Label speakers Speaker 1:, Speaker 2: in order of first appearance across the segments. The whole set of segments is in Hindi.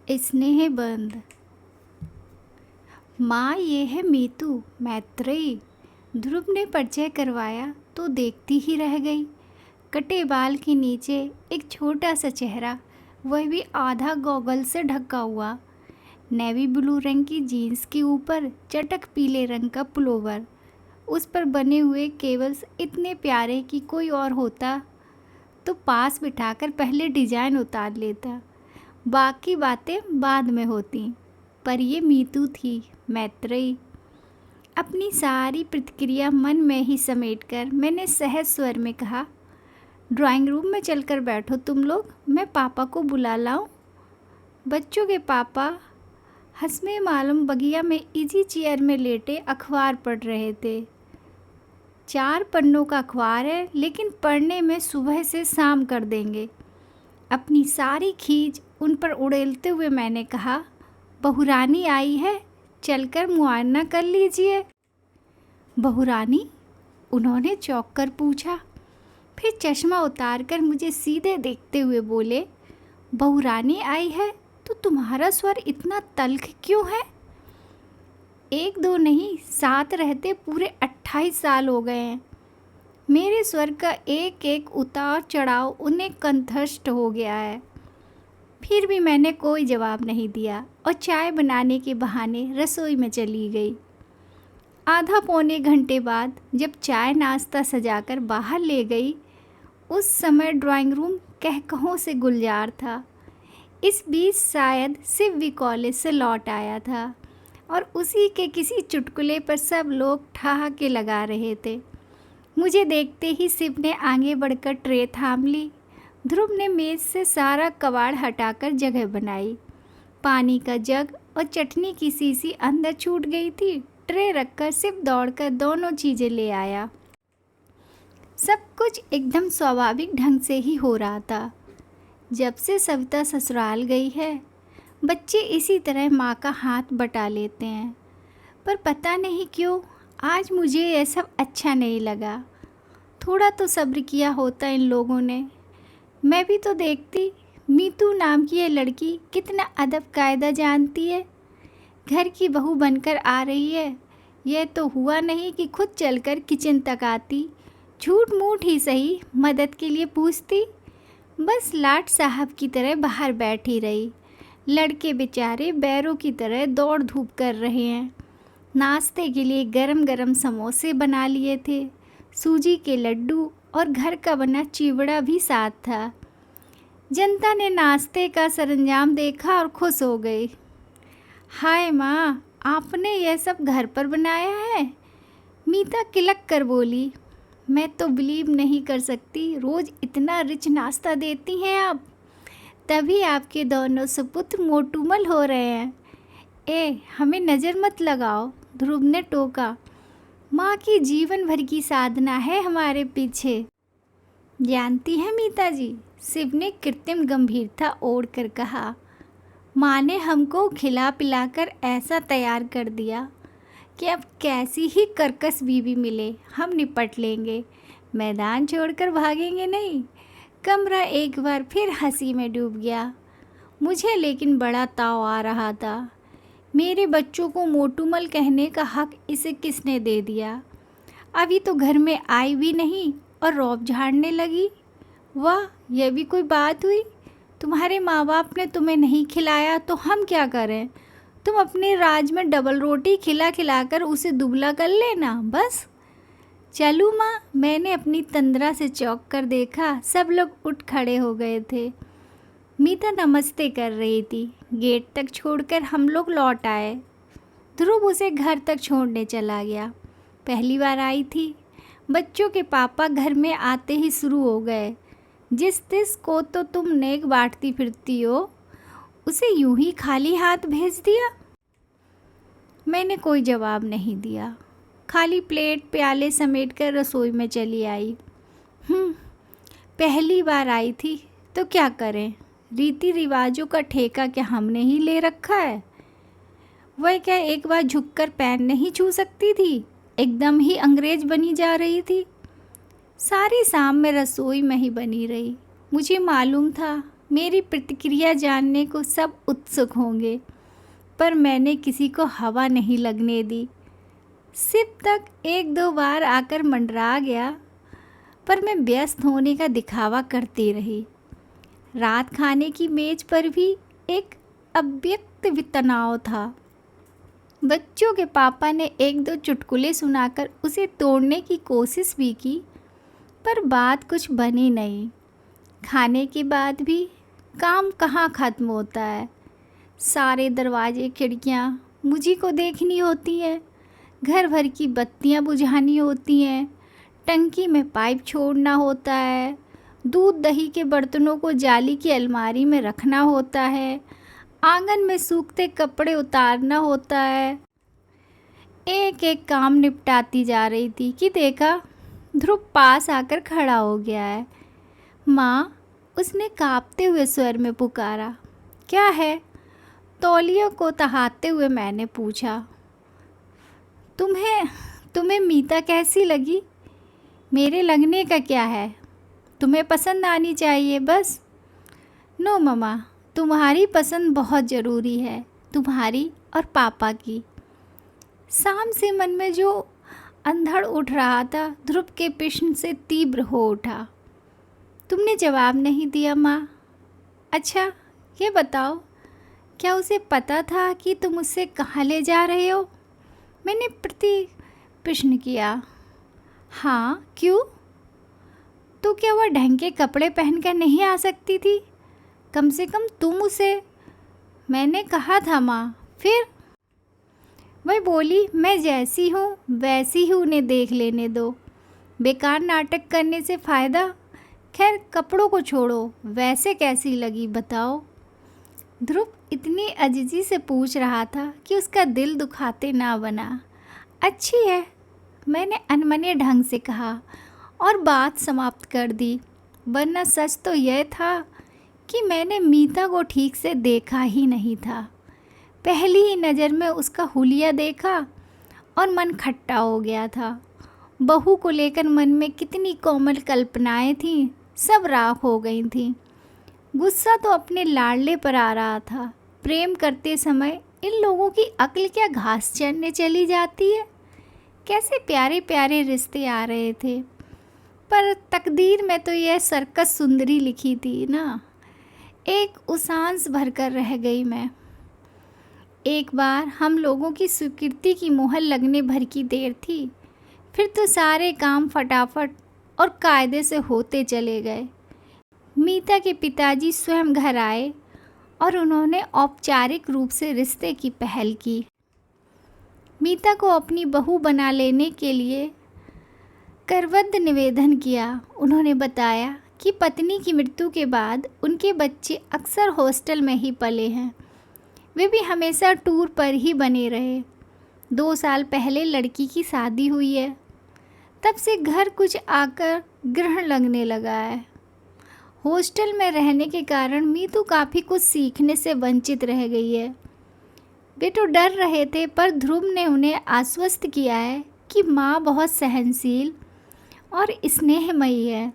Speaker 1: स्नेह बंद। माँ, ये है मीतू, मैत्रेयी। ध्रुव ने परिचय करवाया तो देखती ही रह गई। कटे बाल के नीचे एक छोटा सा चेहरा, वह भी आधा गॉगल से ढका हुआ। नेवी ब्लू रंग की जीन्स के ऊपर चटक पीले रंग का पुलोवर। उस पर बने हुए केबल्स इतने प्यारे कि कोई और होता तो पास बिठाकर पहले डिजाइन उतार लेता, बाकी बातें बाद में होती। पर ये मीतू थी, मैत्रेयी। अपनी सारी प्रतिक्रिया मन में ही समेटकर मैंने सहज स्वर में कहा, ड्राइंग रूम में चलकर बैठो तुम लोग, मैं पापा को बुला लाऊं। बच्चों के पापा हंसमे मालूम बगिया में इजी चेयर में लेटे अखबार पढ़ रहे थे। 4 पन्नों का अखबार है, लेकिन पढ़ने में सुबह से शाम कर देंगे। अपनी सारी खींच उन पर उड़ेलते हुए मैंने कहा, बहुरानी आई है, चलकर मुआयना कर लीजिए। बहुरानी? उन्होंने चौंक कर पूछा, फिर चश्मा उतारकर मुझे सीधे देखते हुए बोले, बहुरानी आई है तो तुम्हारा स्वर इतना तल्ख क्यों है? 1-2 नहीं, साथ रहते पूरे 28 साल हो गए हैं। मेरे स्वर का एक एक उतार चढ़ाव उन्हें कंठस्थ हो गया है। फिर भी मैंने कोई जवाब नहीं दिया और चाय बनाने के बहाने रसोई में चली गई। आधा पौने घंटे बाद जब चाय नाश्ता सजाकर बाहर ले गई, उस समय ड्राइंग रूम कहकहों से गुलजार था। इस बीच शायद शिव भी कॉलेज से लौट आया था और उसी के किसी चुटकुले पर सब लोग ठहाके लगा रहे थे। मुझे देखते ही शिव ने आगे बढ़कर ट्रे थाम ली। ध्रुव ने मेज़ से सारा कबाड़ हटाकर जगह बनाई। पानी का जग और चटनी की शीशी अंदर छूट गई थी। ट्रे रखकर शिव दौड़कर दोनों चीज़ें ले आया। सब कुछ एकदम स्वाभाविक ढंग से ही हो रहा था। जब से सविता ससुराल गई है, बच्चे इसी तरह माँ का हाथ बटा लेते हैं। पर पता नहीं क्यों आज मुझे यह सब अच्छा नहीं लगा। थोड़ा तो सब्र किया होता इन लोगों ने। मैं भी तो देखती, मीतू नाम की ये लड़की कितना अदब कायदा जानती है। घर की बहू बनकर आ रही है। यह तो हुआ नहीं कि खुद चलकर किचन तक आती, झूठ मूठ ही सही मदद के लिए पूछती। बस लाट साहब की तरह बाहर बैठी रही। लड़के बेचारे बैरों की तरह दौड़ धूप कर रहे हैं। नाश्ते के लिए गरम गरम समोसे बना लिए थे, सूजी के लड्डू और घर का बना चिवड़ा भी साथ था। जनता ने नाश्ते का सरंजाम देखा और खुश हो गई। हाय माँ, आपने यह सब घर पर बनाया है? मीता किलक कर बोली। मैं तो बिलीव नहीं कर सकती, रोज़ इतना रिच नाश्ता देती हैं आप। तभी आपके दोनों सुपुत्र मोटूमल हो रहे हैं। हमें नज़र मत लगाओ, ध्रुव ने टोका। माँ की जीवन भर की साधना है हमारे पीछे। जानती हैं मीता जी, शिव ने कृत्रिम गंभीरता ओढ़ कर कहा, माँ ने हमको खिला पिलाकर ऐसा तैयार कर दिया कि अब कैसी ही कर्कश बीवी मिले हम निपट लेंगे। मैदान छोड़कर भागेंगे नहीं। कमरा एक बार फिर हंसी में डूब गया। मुझे लेकिन बड़ा ताव आ रहा था। मेरे बच्चों को मोटूमल कहने का हक इसे किसने दे दिया? अभी तो घर में आई भी नहीं और रौब झाड़ने लगी। वाह, यह भी कोई बात हुई? तुम्हारे माँ बाप ने तुम्हें नहीं खिलाया तो हम क्या करें? तुम अपने राज में डबल रोटी खिला खिलाकर उसे दुबला कर लेना बस। चलूँ माँ? मैंने अपनी तंद्रा से चौंक कर देखा। सब लोग उठ खड़े हो गए थे। मीता नमस्ते कर रही थी। गेट तक छोड़कर हम लोग लौट आए। ध्रुव उसे घर तक छोड़ने चला गया। पहली बार आई थी। बच्चों के पापा घर में आते ही शुरू हो गए, जिस तिस को तो तुम नेक बांटती फिरती हो, उसे यूं ही खाली हाथ भेज दिया। मैंने कोई जवाब नहीं दिया। खाली प्लेट प्याले समेटकर रसोई में चली आई। पहली बार आई थी तो क्या करें, रीति रिवाजों का ठेका क्या हमने ही ले रखा है? वह क्या एक बार झुककर पैर नहीं छू सकती थी? एकदम ही अंग्रेज बनी जा रही थी। सारी शाम मैं रसोई में ही बनी रही। मुझे मालूम था मेरी प्रतिक्रिया जानने को सब उत्सुक होंगे, पर मैंने किसी को हवा नहीं लगने दी। सिप तक एक दो बार आकर मंडरा गया, पर मैं व्यस्त होने का दिखावा करती रही। रात खाने की मेज पर भी एक अव्यक्त तनाव था। बच्चों के पापा ने एक दो चुटकुले सुनाकर उसे तोड़ने की कोशिश भी की, पर बात कुछ बनी नहीं। खाने के बाद भी काम कहाँ ख़त्म होता है। सारे दरवाजे खिड़कियाँ मुझी को देखनी होती हैं, घर भर की बत्तियाँ बुझानी होती हैं, टंकी में पाइप छोड़ना होता है, दूध दही के बर्तनों को जाली की अलमारी में रखना होता है, आंगन में सूखते कपड़े उतारना होता है। एक एक काम निपटाती जा रही थी कि देखा, ध्रुव पास आकर खड़ा हो गया है। माँ, उसने कांपते हुए स्वर में पुकारा। क्या है? तौलियों को तहाते हुए मैंने पूछा। तुम्हें मीता कैसी लगी? मेरे लगने का क्या है, तुम्हें पसंद आनी चाहिए बस। नो मम्मा, तुम्हारी पसंद बहुत ज़रूरी है, तुम्हारी और पापा की। शाम से मन में जो अंधड़ उठ रहा था ध्रुव के प्रश्न से तीव्र हो उठा। तुमने जवाब नहीं दिया माँ। अच्छा, ये बताओ, क्या उसे पता था कि तुम उससे कहाँ ले जा रहे हो? मैंने प्रश्न किया। हाँ, क्यों? तो क्या वह ढंग के कपड़े पहनकर नहीं आ सकती थी? कम से कम तुम उसे। मैंने कहा था माँ। फिर? वह बोली, मैं जैसी हूँ वैसी ही उन्हें देख लेने दो, बेकार नाटक करने से फ़ायदा। खैर, कपड़ों को छोड़ो, वैसे कैसी लगी बताओ? ध्रुव इतनी अजीजी से पूछ रहा था कि उसका दिल दुखाते ना बना। अच्छी है, मैंने अनमने ढंग से कहा और बात समाप्त कर दी, वरना सच तो यह था कि मैंने मीता को ठीक से देखा ही नहीं था। पहली ही नज़र में उसका हुलिया देखा और मन खट्टा हो गया था। बहू को लेकर मन में कितनी कोमल कल्पनाएं थीं, सब राख हो गई थीं। गुस्सा तो अपने लाडले पर आ रहा था। प्रेम करते समय इन लोगों की अक्ल क्या घास चरने चली जाती है। कैसे प्यारे प्यारे रिश्ते आ रहे थे, पर तकदीर में तो यह सर्कस सुंदरी लिखी थी ना। एक उसांस भरकर रह गई मैं। एक बार हम लोगों की स्वीकृति की मोहर लगने भर की देर थी, फिर तो सारे काम फटाफट और कायदे से होते चले गए। मीता के पिताजी स्वयं घर आए और उन्होंने औपचारिक रूप से रिश्ते की पहल की। मीता को अपनी बहू बना लेने के लिए करबद्ध निवेदन किया। उन्होंने बताया कि पत्नी की मृत्यु के बाद उनके बच्चे अक्सर हॉस्टल में ही पले हैं। वे भी हमेशा टूर पर ही बने रहे। 2 साल पहले लड़की की शादी हुई है, तब से घर कुछ आकर ग्रहण लगने लगा है। हॉस्टल में रहने के कारण मीतू काफ़ी कुछ सीखने से वंचित रह गई है। वे तो डर रहे थे, पर ध्रुव ने उन्हें आश्वस्त किया है कि माँ बहुत सहनशील और स्नेहमयी है,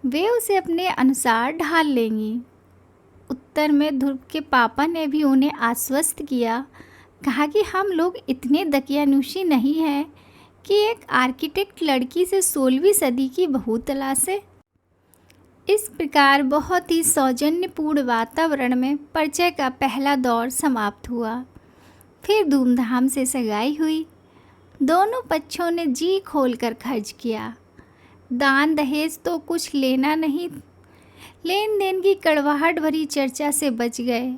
Speaker 1: वे उसे अपने अनुसार ढाल लेंगी। उत्तर में ध्रुव के पापा ने भी उन्हें आश्वस्त किया, कहा कि हम लोग इतने दकियानूशी नहीं हैं कि एक आर्किटेक्ट लड़की से 16वीं सदी की बहू तलाशे। इस प्रकार बहुत ही सौजन्यपूर्ण वातावरण में परिचय का पहला दौर समाप्त हुआ। फिर धूमधाम से सगाई हुई। दोनों पक्षों ने जी खोलकर खर्च किया। दान दहेज तो कुछ लेना नहीं, लेन देन की कड़वाहट भरी चर्चा से बच गए।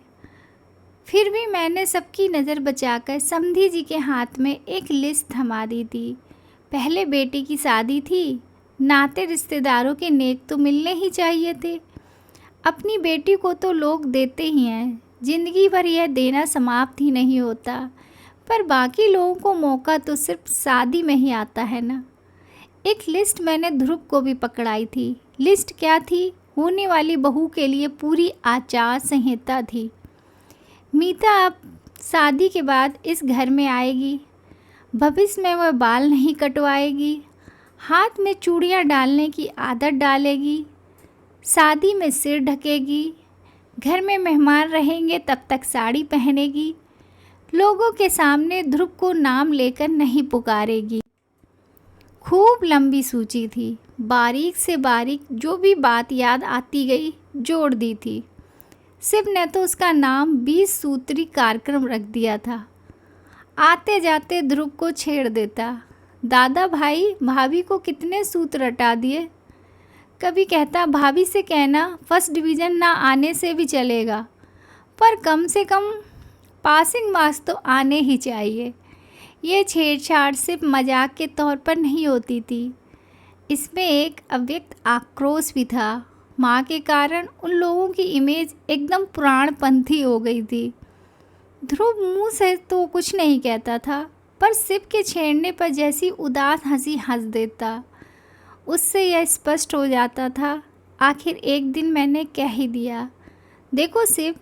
Speaker 1: फिर भी मैंने सबकी नज़र बचाकर समधी जी के हाथ में एक लिस्ट थमा दी थी। पहले बेटे की शादी थी, नाते रिश्तेदारों के नेक तो मिलने ही चाहिए थे। अपनी बेटी को तो लोग देते ही हैं, ज़िंदगी भर यह देना समाप्त ही नहीं होता, पर बाकी लोगों को मौका तो सिर्फ शादी में ही आता है ना। एक लिस्ट मैंने ध्रुव को भी पकड़ाई थी। लिस्ट क्या थी? होने वाली बहू के लिए पूरी आचार संहिता थी। मीता अब शादी के बाद इस घर में आएगी। भविष्य में वह बाल नहीं कटवाएगी, हाथ में चूड़ियाँ डालने की आदत डालेगी, शादी में सिर ढकेगी, घर में मेहमान रहेंगे तब तक साड़ी पहनेगी, लोगों के सामने ध्रुव को नाम लेकर नहीं पुकारेगी। खूब लंबी सूची थी, बारीक से बारीक जो भी बात याद आती गई जोड़ दी थी। शिव ने तो उसका नाम 20 सूत्री कार्यक्रम रख दिया था। आते जाते ध्रुव को छेड़ देता, दादा भाई भाभी को कितने सूत्र रटा दिए। कभी कहता भाभी से कहना फर्स्ट डिवीज़न ना आने से भी चलेगा, पर कम से कम पासिंग मार्क्स तो आने ही चाहिए। ये छेड़छाड़ सिर्फ मजाक के तौर पर नहीं होती थी, इसमें एक अव्यक्त आक्रोश भी था। माँ के कारण उन लोगों की इमेज एकदम पुराणपंथी हो गई थी। ध्रुव मुंह से तो कुछ नहीं कहता था, पर शिव के छेड़ने पर जैसी उदास हंसी हंस देता। उससे यह स्पष्ट हो जाता था। आखिर एक दिन मैंने कह ही दिया, देखो शिव,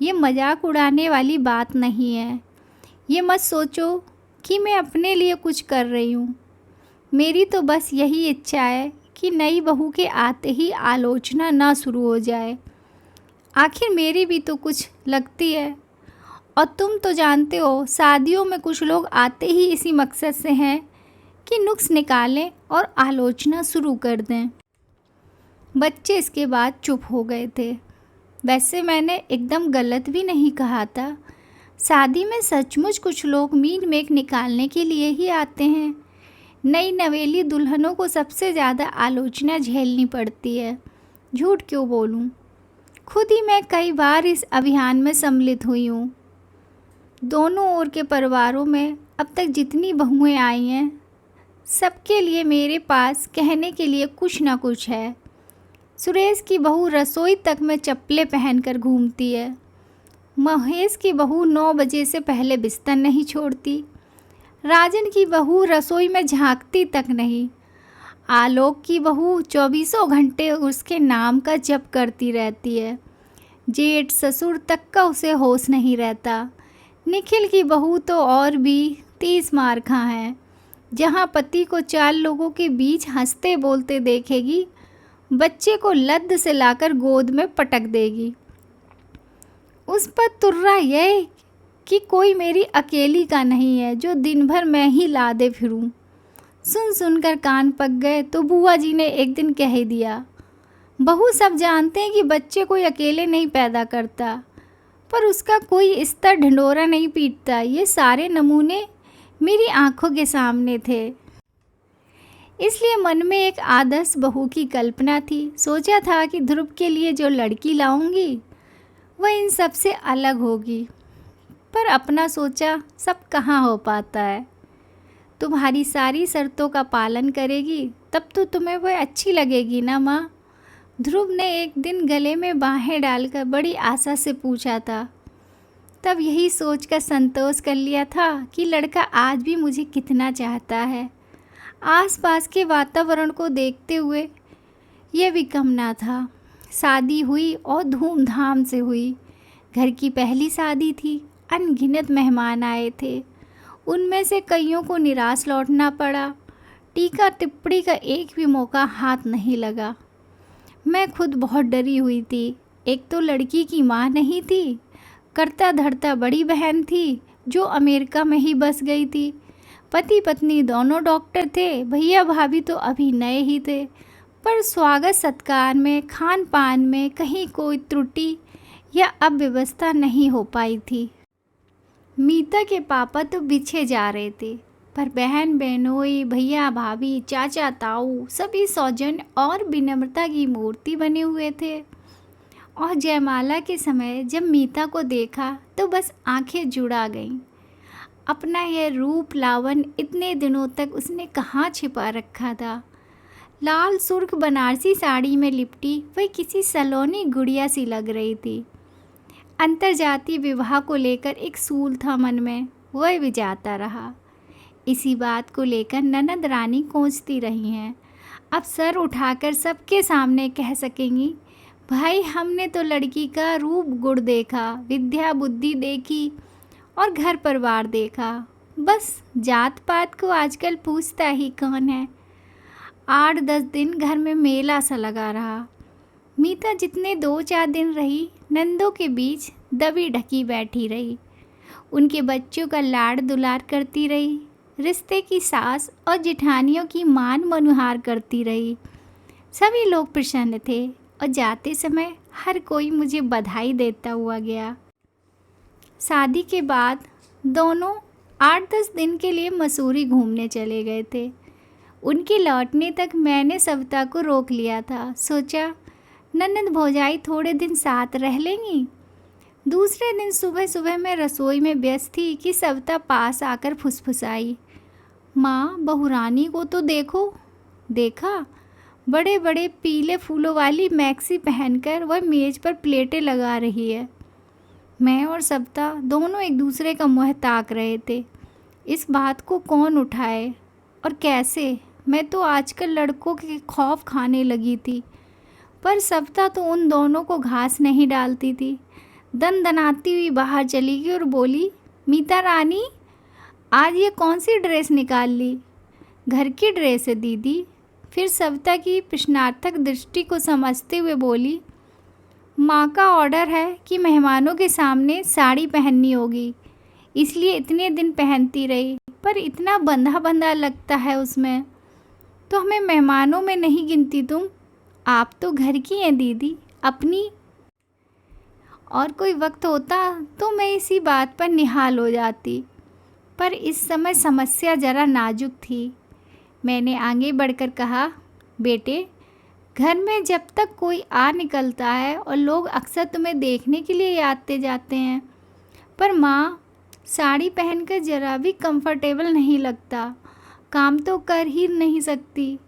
Speaker 1: ये मजाक उड़ाने वाली बात नहीं है। ये मत सोचो कि मैं अपने लिए कुछ कर रही हूँ। मेरी तो बस यही इच्छा है कि नई बहू के आते ही आलोचना ना शुरू हो जाए। आखिर मेरी भी तो कुछ लगती है, और तुम तो जानते हो शादियों में कुछ लोग आते ही इसी मकसद से हैं कि नुक्स निकालें और आलोचना शुरू कर दें। बच्चे इसके बाद चुप हो गए थे। वैसे मैंने एकदम गलत भी नहीं कहा था। शादी में सचमुच कुछ लोग मीन मेक निकालने के लिए ही आते हैं। नई नवेली दुल्हनों को सबसे ज़्यादा आलोचना झेलनी पड़ती है। झूठ क्यों बोलूं, खुद ही मैं कई बार इस अभियान में सम्मिलित हुई हूँ। दोनों ओर के परिवारों में अब तक जितनी बहुएं आई हैं, सबके लिए मेरे पास कहने के लिए कुछ ना कुछ है। सुरेश की बहू रसोई तक में चप्पलें पहनकर घूमती है। महेश की बहू 9 बजे से पहले बिस्तर नहीं छोड़ती। राजन की बहू रसोई में झांकती तक नहीं। आलोक की बहू 24 घंटे उसके नाम का जप करती रहती है। जेठ ससुर तक का उसे होश नहीं रहता। निखिल की बहू तो और भी 30 मार्खा है। जहाँ पति को 4 लोगों के बीच हंसते बोलते देखेगी, बच्चे को लद्द से लाकर गोद में पटक देगी। उस पर तुर्रा यह कि कोई मेरी अकेली का नहीं है जो दिन भर मैं ही लादे फिरूं। सुन सुनकर कान पक गए तो बुआ जी ने एक दिन कह दिया, बहू सब जानते हैं कि बच्चे कोई अकेले नहीं पैदा करता, पर उसका कोई इस तरह ढिंढोरा नहीं पीटता। ये सारे नमूने मेरी आंखों के सामने थे। इसलिए मन में एक आदर्श बहू की कल्पना थी। सोचा था कि ध्रुव के लिए जो लड़की लाऊंगी वह इन सब से अलग होगी, पर अपना सोचा सब कहाँ हो पाता है। तुम्हारी सारी शर्तों का पालन करेगी तब तो तुम्हें वह अच्छी लगेगी ना माँ। ध्रुव ने एक दिन गले में बाहें डालकर बड़ी आशा से पूछा था। तब यही सोचकर संतोष कर लिया था कि लड़का आज भी मुझे कितना चाहता है। आसपास के वातावरण को देखते हुए यह भी कम ना था। शादी हुई और धूमधाम से हुई। घर की पहली शादी थी। अनगिनत मेहमान आए थे। उनमें से कईयों को निराश लौटना पड़ा। टीका टिप्पणी का एक भी मौका हाथ नहीं लगा। मैं खुद बहुत डरी हुई थी। एक तो लड़की की माँ नहीं थी, करता धरता बड़ी बहन थी जो अमेरिका में ही बस गई थी। पति पत्नी दोनों डॉक्टर थे। भैया भाभी तो अभी नए ही थे, पर स्वागत सत्कार में, खान पान में कहीं कोई त्रुटि या अव्यवस्था नहीं हो पाई थी। मीता के पापा तो बिछे जा रहे थे, पर बहन बहनोई, भैया भाभी, चाचा ताऊ सभी सौजन्य और विनम्रता की मूर्ति बने हुए थे। और जयमाला के समय जब मीता को देखा तो बस आंखें जुड़ा गईं। अपना यह रूप लावण्य इतने दिनों तक उसने कहाँ छिपा रखा था। लाल सुर्ख बनारसी साड़ी में लिपटी वह किसी सलोनी गुड़िया सी लग रही थी। अंतर्जातीय विवाह को लेकर एक सूल था मन में, वह भी जाता रहा। इसी बात को लेकर ननद रानी कोसती रही हैं। अब सर उठाकर सबके सामने कह सकेंगी, भाई हमने तो लड़की का रूप गुण देखा, विद्या बुद्धि देखी और घर परिवार देखा, बस जात पात को आजकल पूछता ही कौन है। 8-10 दिन घर में मेला सा लगा रहा। मीता जितने 2-4 दिन रही, नंदों के बीच दबी ढकी बैठी रही। उनके बच्चों का लाड़ दुलार करती रही, रिश्ते की सास और जेठानियों की मान मनुहार करती रही। सभी लोग प्रसन्न थे और जाते समय हर कोई मुझे बधाई देता हुआ गया। शादी के बाद दोनों 8-10 दिन के लिए मसूरी घूमने चले गए थे। उनके लौटने तक मैंने सविता को रोक लिया था। सोचा ननद भौजाई थोड़े दिन साथ रह लेंगी। दूसरे दिन सुबह सुबह मैं रसोई में व्यस्त थी कि सविता पास आकर फुसफुसाई, माँ बहुरानी को तो देखो। देखा, बड़े बड़े पीले फूलों वाली मैक्सी पहनकर वह मेज़ पर प्लेटें लगा रही है। मैं और सविता दोनों एक दूसरे का मुँह ताक रहे थे। इस बात को कौन उठाए और कैसे? मैं तो आजकल लड़कों के खौफ खाने लगी थी, पर सविता तो उन दोनों को घास नहीं डालती थी। दनदनाती हुई बाहर चली गई और बोली, मीता रानी, आज ये कौन सी ड्रेस निकाल ली? घर की ड्रेस है दीदी। फिर सविता की प्रश्नार्थक दृष्टि को समझते हुए बोली, माँ का ऑर्डर है कि मेहमानों के सामने साड़ी पहननी होगी, इसलिए इतने दिन पहनती रही, पर इतना बंधा बंधा लगता है उसमें, तो हमें मेहमानों में नहीं गिनती तुम? आप तो घर की हैं दीदी, अपनी। और कोई वक्त होता तो मैं इसी बात पर निहाल हो जाती, पर इस समय समस्या ज़रा नाजुक थी। मैंने आगे बढ़कर कहा, बेटे, घर में जब तक कोई आ निकलता है और लोग अक्सर तुम्हें देखने के लिए आते जाते हैं, पर माँ, साड़ी पहनकर ज़रा भी कंफर्टेबल नहीं लगता। काम तो कर ही नहीं सकती,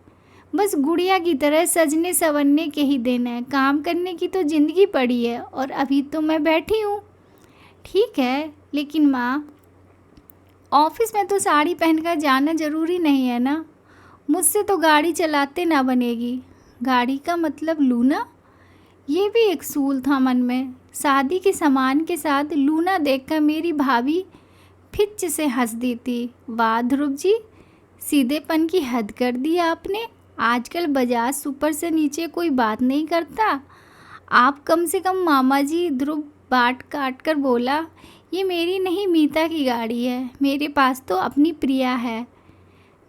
Speaker 1: बस गुड़िया की तरह सजने संवरने के ही दिन है। काम करने की तो ज़िंदगी पड़ी है और अभी तो मैं बैठी हूँ। ठीक है, लेकिन माँ, ऑफिस में तो साड़ी पहनकर जाना ज़रूरी नहीं है ना। मुझसे तो गाड़ी चलाते ना बनेगी। गाड़ी का मतलब लूना? ये भी एक सूल था मन में। शादी के सामान के साथ लूना देखकर मेरी भाभी फिच से हंस दी थी। वाह ध्रुव जी, सीधेपन की हद कर दी आपने। आजकल बजाज सुपर से नीचे कोई बात नहीं करता। आप कम से कम मामा जी। ध्रुव बाट काट कर बोला, ये मेरी नहीं, मीता की गाड़ी है। मेरे पास तो अपनी प्रिया है।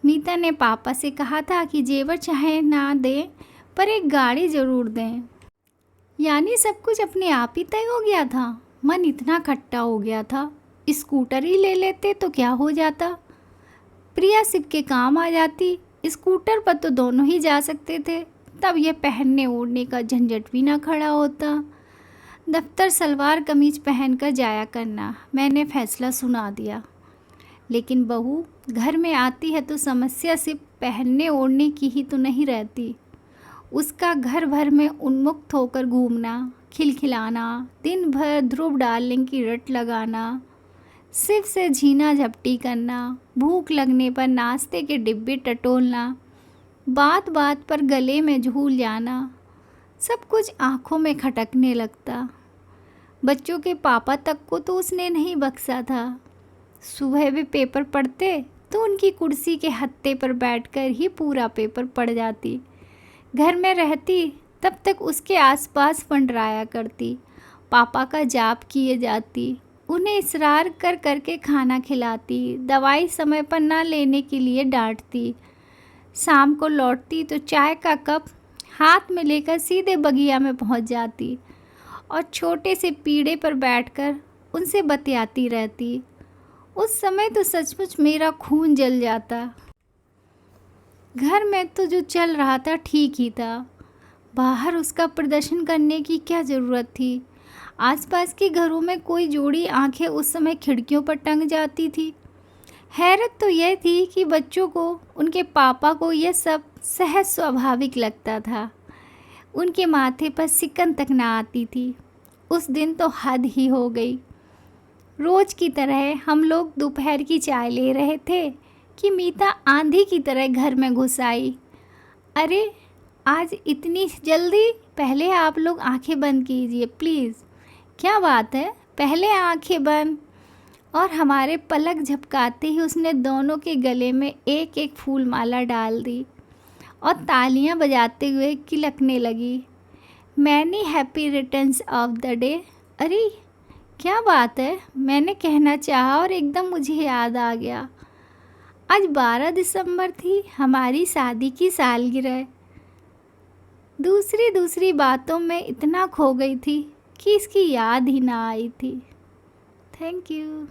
Speaker 1: मीता ने पापा से कहा था कि जेवर चाहे ना दें, पर एक गाड़ी ज़रूर दें। यानी सब कुछ अपने आप ही तय हो गया था। मन इतना खट्टा हो गया था। स्कूटर ही ले लेते तो क्या हो जाता? प्रिया सिर्फ के काम आ जाती। स्कूटर पर तो दोनों ही जा सकते थे, तब यह पहनने ओढ़ने का झंझट भी ना खड़ा होता। दफ्तर सलवार कमीज पहनकर जाया करना, मैंने फैसला सुना दिया। लेकिन बहू घर में आती है तो समस्या सिर्फ पहनने ओढ़ने की ही तो नहीं रहती। उसका घर भर में उन्मुक्त होकर घूमना, खिलखिलाना, दिन भर ध्रुव डार्लिंग की रट लगाना, सिर से झीना झपटी करना, भूख लगने पर नाश्ते के डिब्बे टटोलना, बात बात पर गले में झूल जाना, सब कुछ आँखों में खटकने लगता। बच्चों के पापा तक को तो उसने नहीं बख्शा था। सुबह भी पेपर पढ़ते तो उनकी कुर्सी के हत्थे पर बैठकर ही पूरा पेपर पढ़ जाती। घर में रहती तब तक उसके आसपास मंडराया करती, पापा का जाप किए जाती, उन्हें इसरार कर करके खाना खिलाती, दवाई समय पर ना लेने के लिए डांटती। शाम को लौटती तो चाय का कप हाथ में लेकर सीधे बगिया में पहुंच जाती और छोटे से पीढ़े पर बैठकर उनसे बतियाती रहती। उस समय तो सचमुच मेरा खून जल जाता। घर में तो जो चल रहा था ठीक ही था, बाहर उसका प्रदर्शन करने की क्या ज़रूरत थी। आसपास के घरों में कोई जोड़ी आंखें उस समय खिड़कियों पर टंग जाती थी। हैरत तो यह थी कि बच्चों को, उनके पापा को यह सब सहज स्वाभाविक लगता था। उनके माथे पर सिकन तक ना आती थी। उस दिन तो हद ही हो गई। रोज़ की तरह हम लोग दोपहर की चाय ले रहे थे कि मीता आंधी की तरह घर में घुस आई। अरे आज इतनी जल्दी? पहले आप लोग आंखें बंद कीजिए प्लीज़। क्या बात है, पहले आंखें बंद। और हमारे पलक झपकाते ही उसने दोनों के गले में एक एक फूल माला डाल दी और तालियां बजाते हुए किलकने लगी। Many happy returns of the day. अरे क्या बात है, मैंने कहना चाहा और एकदम मुझे याद आ गया। आज 12 दिसंबर थी, हमारी शादी की सालगिरह। दूसरी दूसरी बातों में इतना खो गई थी कि इसकी याद ही ना आई थी। Thank you.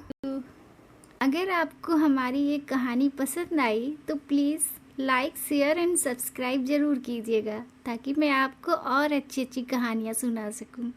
Speaker 1: अगर आपको हमारी ये कहानी पसंद आई तो please like share and subscribe ज़रूर कीजिएगा, ताकि मैं आपको और अच्छी अच्छी कहानियाँ सुना सकूं।